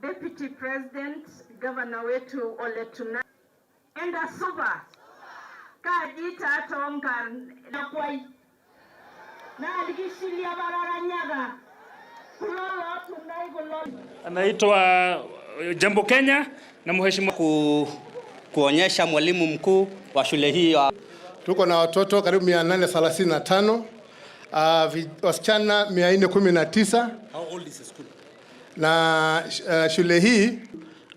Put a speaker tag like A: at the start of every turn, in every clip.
A: Deputy President, Governor wetu Ole Tunai, enda suba, kajita atonga na kwai, na alikishilia bararanyaga, kulolo tunai kulolo.
B: Anaitwa Jambo Kenya na mheshimiwa
C: kuonyesha mwalimu mkuu wa shule hii.
D: Tuko na watoto karibu 835, wasichana 419.
B: How old is the school?
D: Na shule hii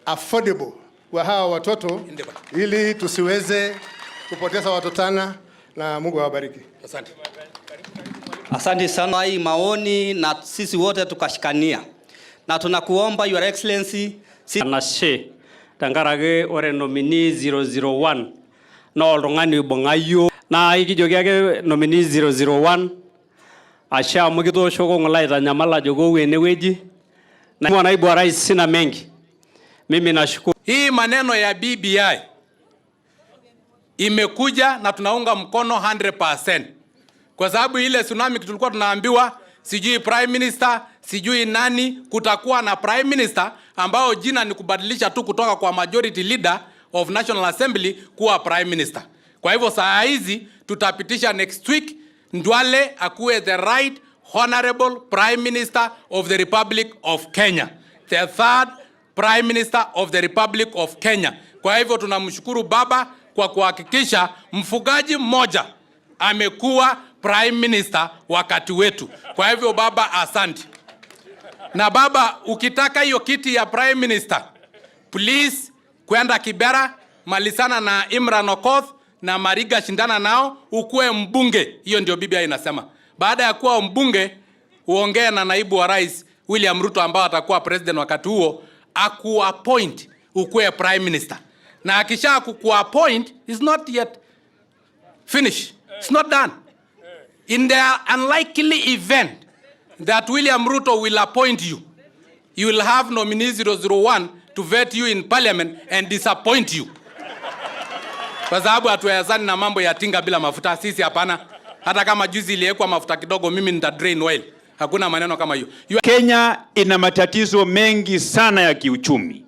D: affordable kwa hawa watoto ili tusiweze kupoteza watotana, na Mungu awabariki.
B: Asante.
C: Asante sana hii maoni, na sisi wote tukashikania. Na tunakuomba Your Excellency
E: Anashe tangarage ore nominee 001 na oltung'ani bongayo na ikijokiake nominee 001 asha mukitoshoko ng'olaita nyamala jogo weneweji na naibu wa rais sina mengi. Mimi nashukuru.
F: Hii maneno ya BBI imekuja na tunaunga mkono 100%. Kwa sababu ile tsunami tulikuwa tunaambiwa sijui prime minister, sijui nani, kutakuwa na prime minister ambao jina ni kubadilisha tu kutoka kwa majority leader of National Assembly kuwa prime minister. Kwa hivyo saa hizi tutapitisha next week Ndwale akuwe the right honorable prime minister of the Republic of Kenya, the third prime minister of the Republic of Kenya. Kwa hivyo tunamshukuru baba kwa kuhakikisha mfugaji mmoja amekuwa prime minister wakati wetu. Kwa hivyo baba, asante. Na baba, ukitaka hiyo kiti ya prime minister, please kwenda Kibera, malisana na Imran Okoth na Mariga, shindana nao ukue mbunge. Hiyo ndio BBI inasema. Baada ya kuwa mbunge, uongee na naibu wa rais William Ruto ambao atakuwa president wakati huo, akuappoint ukue prime minister. Na akisha kuappoint is not yet finished. It's not done. In the unlikely event that William Ruto will appoint you, you will have nominee 001 to vet you in parliament and disappoint you. Kwa sababu hatuwezani na mambo ya tinga bila mafuta. Sisi hapana. Hata kama juzi iliwekwa mafuta kidogo, mimi nita drain oil. Hakuna maneno kama hiyo.
G: Kenya ina matatizo mengi sana ya kiuchumi.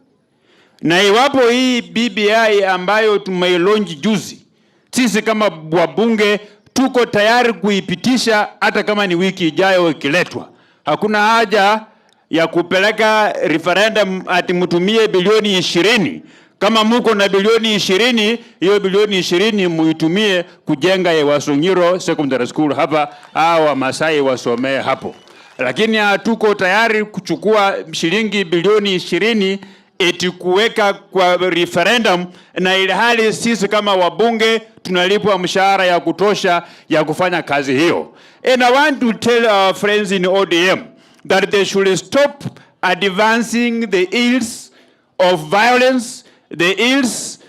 G: Na iwapo hii BBI ambayo tumeilonji juzi, sisi kama wabunge tuko tayari kuipitisha hata kama ni wiki ijayo ikiletwa. Hakuna haja ya kupeleka referendum ati mtumie bilioni 20. Kama muko na bilioni 20, hiyo bilioni 20 muitumie kujenga ya Wasongiro Secondary School hapa, au Masai wasomee hapo. Lakini hatuko tayari kuchukua shilingi bilioni 20 eti kuweka kwa referendum, na ile hali sisi kama wabunge tunalipwa mshahara ya kutosha ya kufanya kazi hiyo. And I want to tell our friends in ODM that they should stop advancing the ills of violence, the ills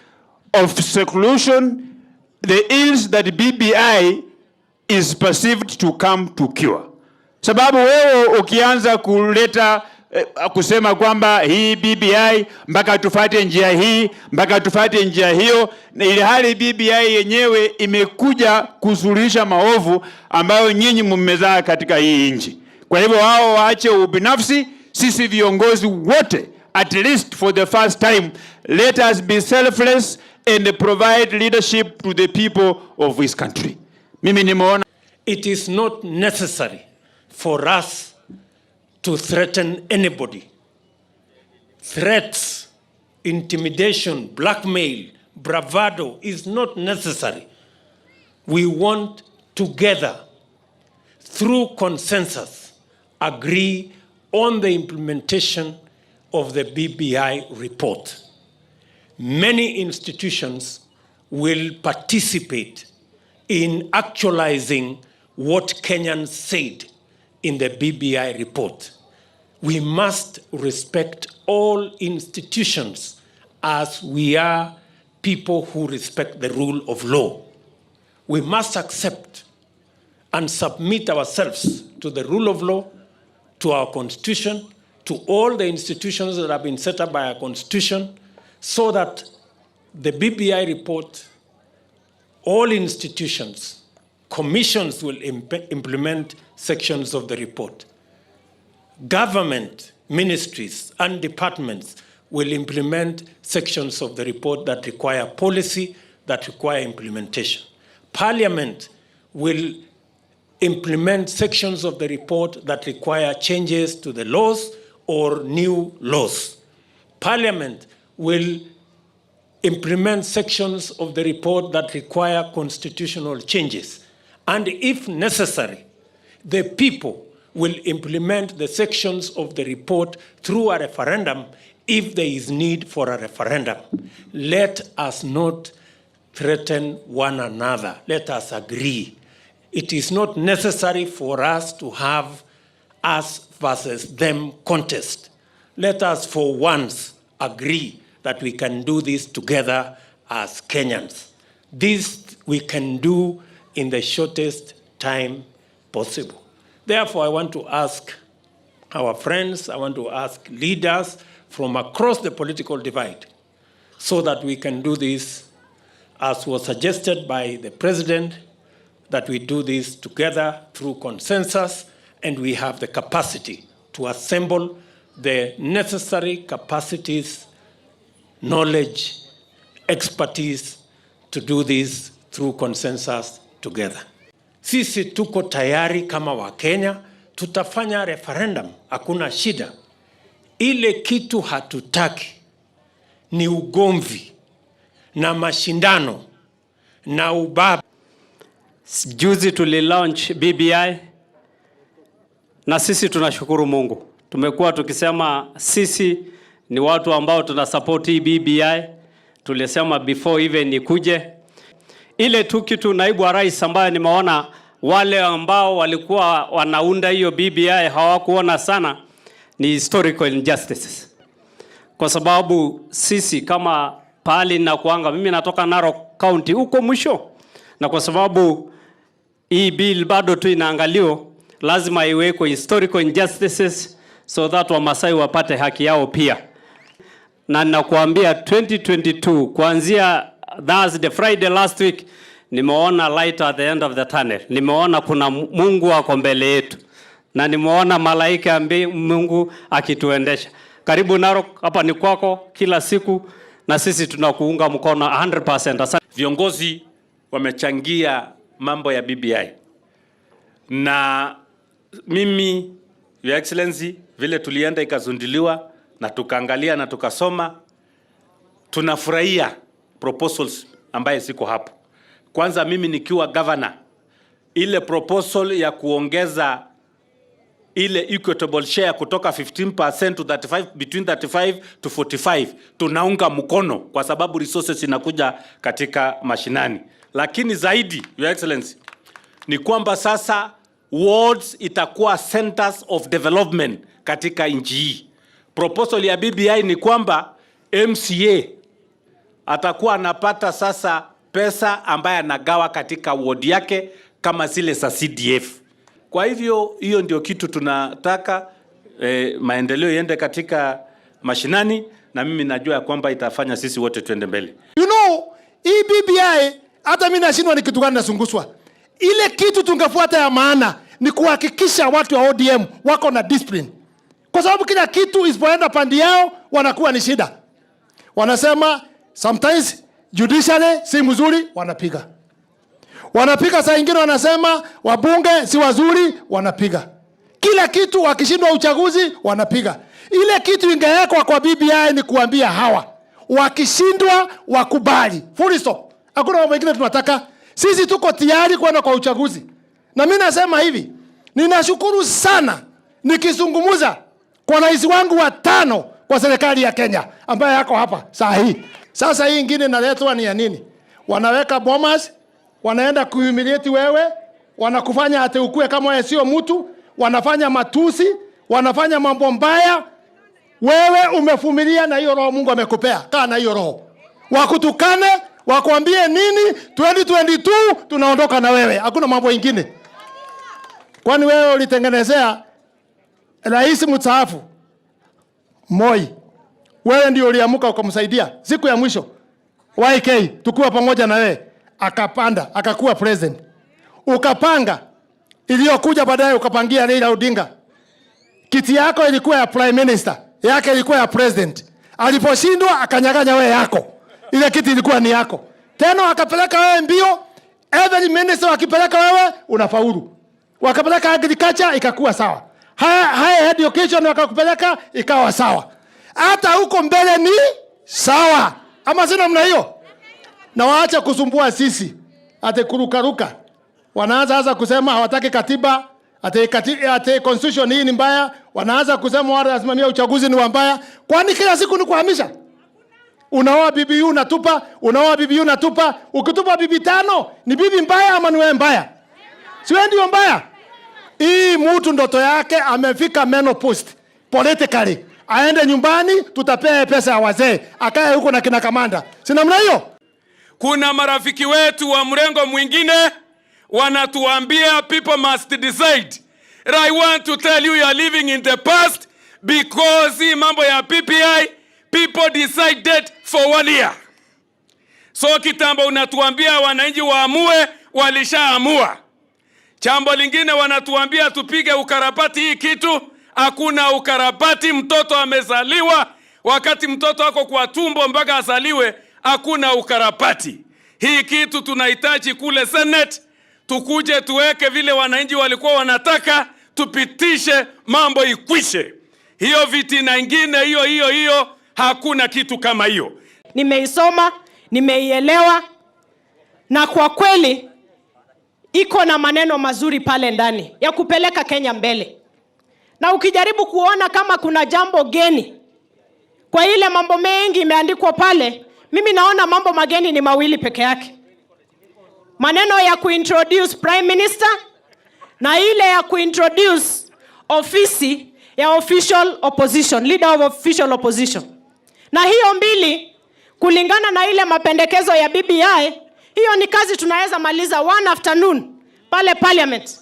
G: of seclusion, the ills that BBI is perceived to come to cure. Sababu wewe ukianza kuleta kusema kwamba hii BBI mpaka tufuate njia hii, mpaka tufuate njia hiyo, na ile hali BBI yenyewe imekuja kusuluhisha maovu ambayo nyinyi mmezaa katika hii nchi. Kwa hivyo hao waache ubinafsi. Sisi viongozi wote, at least for the first time, let us be selfless and provide leadership to the people of this country. Mimi nimeona
E: it is not necessary for us to threaten anybody. Threats, intimidation, blackmail, bravado is not necessary. We want together, through consensus, agree on the implementation of the BBI report. Many institutions will participate in actualizing what Kenyans said in the BBI report. We must respect all institutions as we are people who respect the rule of law. We must accept and submit ourselves to the rule of law, to our constitution, to all the institutions that have been set up by our constitution, so that
H: the BBI report, all institutions, commissions will implement sections of the report. Government, ministries, and departments will implement sections of the report that require policy, that require implementation. Parliament will implement sections of the report that require changes to the laws or new laws. Parliament will implement sections of the report that require constitutional changes. And if necessary, the people will implement the sections of the report through a referendum if there is need for a referendum. Let us not threaten one another. Let us agree. It is not necessary for us to have us versus them contest. Let us for once agree that we can do this together as Kenyans. This we can do in the shortest time possible. Therefore, I want to ask our friends, I want to ask leaders from across the political divide so that we can do this as was suggested by the President, that we do this together through consensus, and we have the capacity to assemble the necessary capacities, knowledge, expertise to do this through consensus together. Sisi tuko tayari kama Wakenya, tutafanya referendum, hakuna shida. Ile kitu hatutaki ni ugomvi na mashindano na ubabe.
E: Juzi tulilaunch BBI na sisi tunashukuru Mungu. Tumekuwa tukisema sisi ni watu ambao tunasupport hii BBI. Tulisema before even ikuje. Ile tu kitu naibu wa rais ambaye nimeona wale ambao walikuwa wanaunda hiyo BBI hawakuona sana ni historical injustices. Kwa sababu sisi kama pali na kuanga, mimi natoka Narok County huko mwisho, na kwa sababu hii bill bado tu inaangalio, lazima iwekwe historical injustices so that Wamasai wapate haki yao pia. Na ninakuambia 2022 kuanzia Thursday, Friday last week, nimeona light at the end of the tunnel. Nimeona kuna Mungu wako mbele yetu. Na nimeona malaika Mungu akituendesha. Karibu Narok, hapa ni kwako kila siku, na sisi tunakuunga mkono 100%.
I: Viongozi wamechangia mambo ya BBI. Na mimi, Your Excellency, vile tulienda ikazunduliwa na tukaangalia na tukasoma, tunafurahia proposals ambaye siko hapo. Kwanza mimi nikiwa governor, ile proposal ya kuongeza ile equitable share kutoka 15% to 35, between 35 to 45, tunaunga mkono kwa sababu resources inakuja katika mashinani. Lakini zaidi, Your Excellency, ni kwamba sasa wards itakuwa centers of development katika nchi hii. Proposal ya BBI ni kwamba MCA atakuwa anapata sasa pesa ambaye anagawa katika ward yake kama zile za CDF. Kwa hivyo hiyo ndio kitu tunataka, maendeleo yende katika mashinani, na mimi najua kwamba itafanya sisi wote tuende mbele.
D: You know, hii BBI hata mimi nashindwa ni kitu gani nasunguswa. Ile kitu tungefuata ya maana ni kuhakikisha watu wa ODM wako na discipline. Kwa sababu kila kitu isipoenda pande yao wanakuwa ni shida. Wanasema sometimes judicially si mzuri, wanapiga. Wanapiga saa nyingine wanasema wabunge si wazuri, wanapiga. Kila kitu wakishindwa uchaguzi wanapiga. Ile kitu ingewekwa kwa BBI ni kuambia hawa wakishindwa wakubali. Full stop. Hakuna mambo mengine tunataka. Sisi tuko tayari kwenda kwa uchaguzi. Na mimi nasema hivi, ninashukuru sana nikizungumza kwa rais wangu wa 5 kwa serikali ya Kenya ambaye yako hapa saa hii. Sasa hii nyingine inaletwa ni ya nini? Wanaweka bombas, wanaenda kuhumiliate wewe, wanakufanya ate ukue kama wewe sio mtu, wanafanya matusi, wanafanya mambo mbaya. Wewe umevumilia na hiyo roho Mungu amekupea. Kaa na hiyo roho. Wakutukane, wakwambie nini? 2022 tunaondoka na wewe. Hakuna mambo mengine. Kwani wewe ulitengenezea rais mstaafu Moi. Wewe ndio uliamuka ukamsaidia siku ya mwisho. YK tukiwa pamoja na wewe, akapanda akakuwa president. Ukapanga iliyokuja baadaye ukapangia Raila Odinga. Kiti yako ilikuwa ya prime minister, yake ilikuwa ya president. Aliposhindwa akanyaganya wewe yako. Ile kiti ilikuwa ni yako. Tena wakapeleka wewe mbio, every minister wakipeleka wewe unafaulu. Wakapeleka agriculture ikakuwa sawa. Higher education wakakupeleka ikawa sawa. Hata huko mbele ni sawa. Ama sina mna hiyo? Na waacha kusumbua sisi. Ate kurukaruka. Wanaanza sasa kusema hawataki katiba, ate constitution hii ni mbaya, wanaanza kusema wale wasimamia uchaguzi ni mbaya. Kwani kila siku ni kuhamisha? Unaoa bibi unatupa, unaoa bibi unatupa, ukitupa bibi 5 ni bibi mbaya ama ni wewe mbaya? Si wewe ndio mbaya? Hii mtu ndoto yake amefika menopause politically. Aende nyumbani tutapea pesa ya wazee, akae huko na kina kamanda. Si namna hiyo?
J: Kuna marafiki wetu wa mrengo mwingine wanatuambia people must decide. And I want to tell you are living in the past because hii mambo ya PPI people decided for 1 year. So kitambo unatuambia wananchi waamue, walishaamua. Jambo lingine wanatuambia tupige ukarabati hii kitu. Hakuna ukarabati, mtoto amezaliwa, wakati mtoto wako kwa tumbo mpaka azaliwe, hakuna ukarabati. Hii kitu tunahitaji kule Senate, tukuje tuweke vile wananchi walikuwa wanataka, tupitishe mambo ikwishe. Hiyo viti na ingine hiyo, hakuna kitu kama hiyo.
A: Nimeisoma, nimeielewa, na kwa kweli iko na maneno mazuri pale ndani ya kupeleka Kenya mbele. Na ukijaribu kuona kama kuna jambo geni kwa ile mambo mengi imeandikwa pale, mimi naona mambo mageni ni mawili peke yake. Maneno ya kuintroduce prime minister na ile ya kuintroduce ofisi ya official opposition, leader of official opposition. Na hiyo mbili kulingana na ile mapendekezo ya BBI, hiyo ni kazi tunaweza maliza one afternoon pale parliament.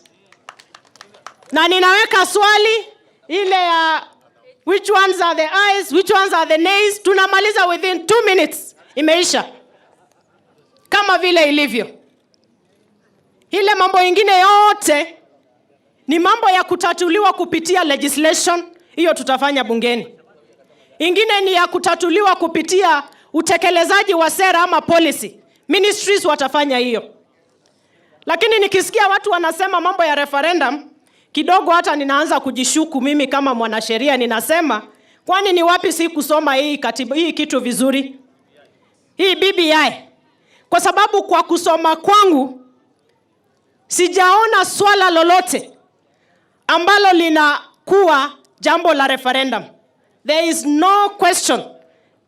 A: Na ninaweka swali ile ya which ones are the ayes, which ones are the nays, tunamaliza within 2 minutes. Imeisha. Kama vile ilivyo. Ile mambo ingine yote ni mambo ya kutatuliwa kupitia legislation, hiyo tutafanya bungeni. Ingine ni ya kutatuliwa kupitia utekelezaji wa sera ama policy. Ministries watafanya hiyo. Lakini nikisikia watu wanasema mambo ya referendum, kidogo hata ninaanza kujishuku mimi kama mwanasheria. Ninasema, kwani ni wapi si kusoma hii katiba, hii kitu vizuri? Hii BBI. Kwa sababu kwa kusoma kwangu, sijaona swala lolote ambalo linakuwa jambo la referendum. There is no question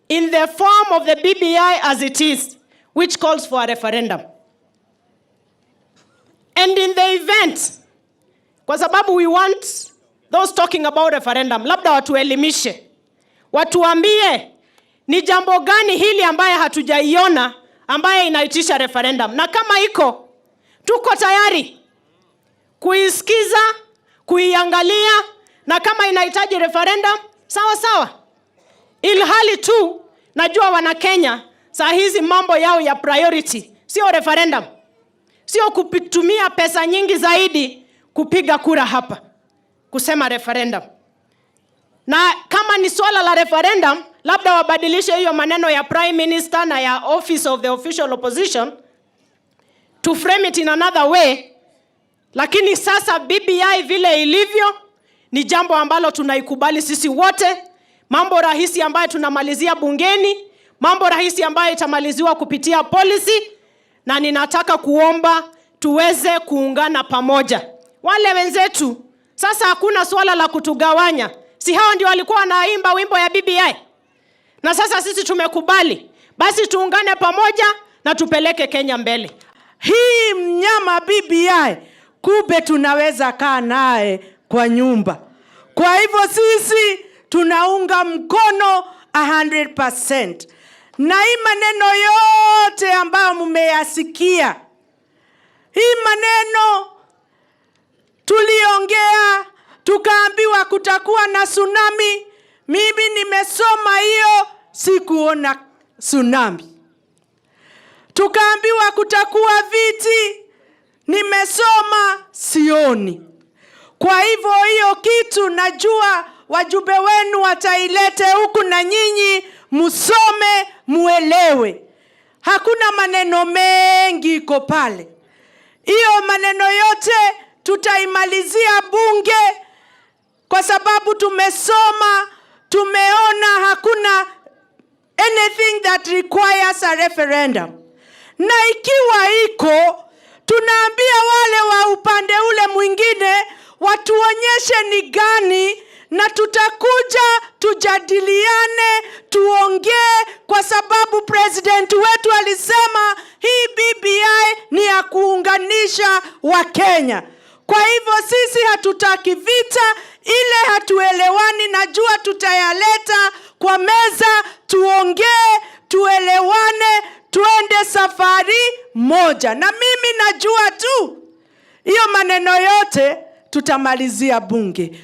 A: in the form of the BBI as it is, which calls for a referendum. And in the event, kwa sababu we want those talking about referendum, labda watuelimishe, watuambie ni jambo gani hili ambaye hatujaiona ambaye inaitisha referendum. Na kama iko, tuko tayari kuisikiza, kuiangalia, na kama inahitaji referendum, sawa sawa. Ilhali tu, najua wana Kenya, saa hizi mambo yao ya priority sio referendum. Sio kutumia pesa nyingi zaidi kupiga kura hapa, kusema referendum. Na kama ni swala la referendum, labda wabadilishe hiyo maneno ya prime minister na ya office of the official opposition to frame it in another way. Lakini sasa BBI vile ilivyo ni jambo ambalo tunaikubali sisi wote. Mambo rahisi ambayo tunamalizia bungeni, mambo rahisi ambayo itamaliziwa kupitia policy, na ninataka kuomba tuweze kuungana pamoja. Wale wenzetu, sasa hakuna swala la kutugawanya. Si hao ndio walikuwa wanaimba wimbo ya BBI? Na sasa sisi tumekubali. Basi tuungane pamoja na tupeleke Kenya mbele.
K: Hii mnyama BBI, kumbe tunaweza kaa naye kwa nyumba. Kwa hivyo sisi tunaunga mkono 100%. Na hii maneno yote ambayo mmeyasikia, hii maneno tuliongea, tukaambiwa kutakuwa na tsunami. Mimi nimesoma hiyo, sikuona tsunami. tukaambiwa kutakuwa viti, nimesoma sioni. Kwa hivyo hiyo kitu najua wajumbe wenu watailete huku na nyinyi musome muelewe. Hakuna maneno mengi iko pale. Hiyo maneno yote tutaimalizia bunge kwa sababu tumesoma, tumeona hakuna anything that requires a referendum. Na ikiwa iko, tunaambia wale wa upande ule mwingine watuonyeshe ni gani, na tutakuja tujadiliane, tuongee, kwa sababu president wetu alisema hii BBI ni ya kuunganisha Wakenya. Kwa hivyo sisi hatutaki vita, ile hatuelewani najua tutayaleta kwa meza, tuongee, tuelewane, tuende safari moja. Na mimi najua tu hiyo maneno yote tutamalizia bunge.